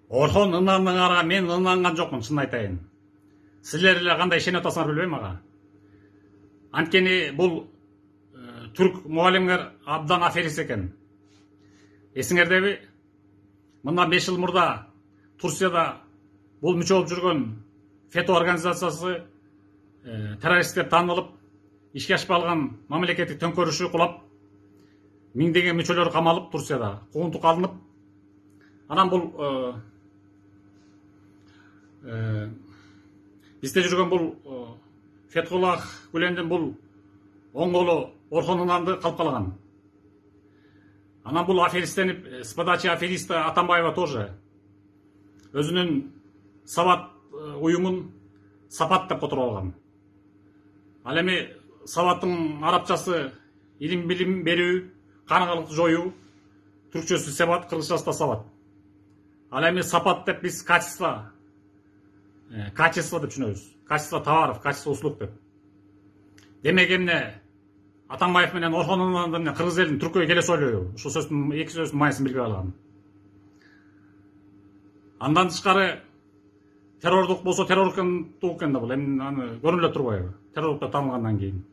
Орхон ынандыңарга мен ынанган жокмун, чын айтайын. Силер эле кандай ишенип атасыңар билбейм ага. Анткени бул түрк мугалимдер абдан аферист экен. Эсиңердеби? Мындан 5 жыл мурда Турцияда бул мүчө болуп жүргөн фето организациясы террорист деп таанылып, ишке ашпалган мамлекеттик төңкөрүшү кулап, миңдеген мүчөлөр камалып Турцияда, куугунтук алынып, анан бул бизде жүргөн бул Фетхуллах Гүлендин бул оңголу Орхон Ынанды калып калган. Анан бул аферисттенип, с подачи афериста Атамбаева тоже өзүнүн сабат уюмун Сапат деп которуп алган. Ал эми сабаттын арабчасы илим билим берүү, караңгылыкты жоюу, түркчөсү Сабат, кыргызчасы да Сабат. Ал эми Сапат деп биз качество деп түшүнөбүз. Качество товаров, качество услуг деп. Демек эмне Атамбаев менен Орхон Ынанды менен кыргыз элин Түркияга келе сойлойбу. Ушул сөздүн эки сөздүн майысын билбей алган. Андан тышкары террордук болсо террорлук экен да бул. Эми аны көрүнүп турбайбы? Террорлук деп таанылгандан кийин.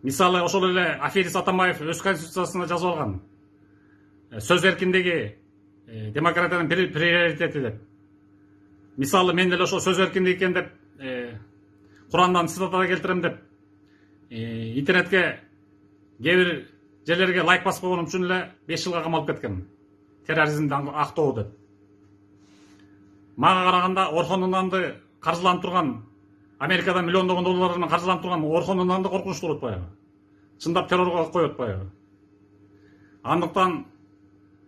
Мисалы ошол эле аферист Атамбаев өз конституциясына жазып алган. Сөз эркиндиги демократиянын приоритети деп. Мисалы мен деле ошол сөз эркиндиги экен деп Курандан цитата келтирем деп интернетке кээ бир жерлерге лайк басып койгонум үчүн эле 5 жылга камалып кеткен. Терроризмди актоо деп. Мага караганда Орхон Ынанды каржыланып турган, Америкадан миллиондогон доллар менен каржыланып турган Орхон Ынанды коркунучтуу болуп атпайбы? Чындап террорго коюп атпайбы? Андыктан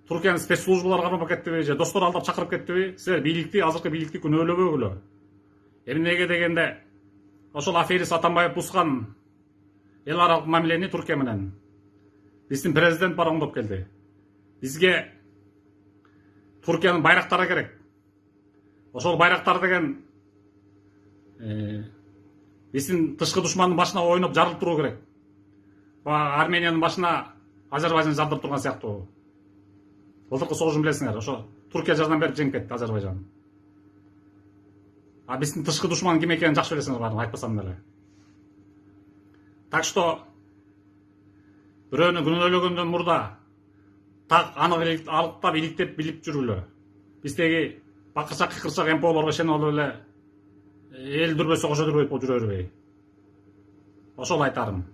Түркиянын спецслужбалары кармап кеттиби же достор алдап чакырып кеттиби? Силер бийликти, азыркы бийликти күнөөлөбөгүлө. Эмнеге дегенде ошол аферист Атамбаев бузган эл аралык мамилени Түркия менен биздин президент бар оңдоп келди. Бизге Түркиянын байрактары керек. Ошол байрактар деген биздин тышкы душмандын башына ойноп жарылып туруу керек. Армениянын башына Азербайжан жардырып турган сыяктуу. Былтыркы согушун билесиңер, ошо Түркия жардам берип жеңип кетти Азербайжан. А биздин тышкы душман ким экенин жакшы билесиңер, баарын айтпасам деле. Так что бирөөнү күнөөлөгөндөн мурда так анык алыктап иликтеп билип жүргүлө. Биздеги бакырчак кыкырчак эмполорго ишенип алып эле эл дүрбөсө кошо дүрбөйт болуп жүрө бербей. Ошол айтарым.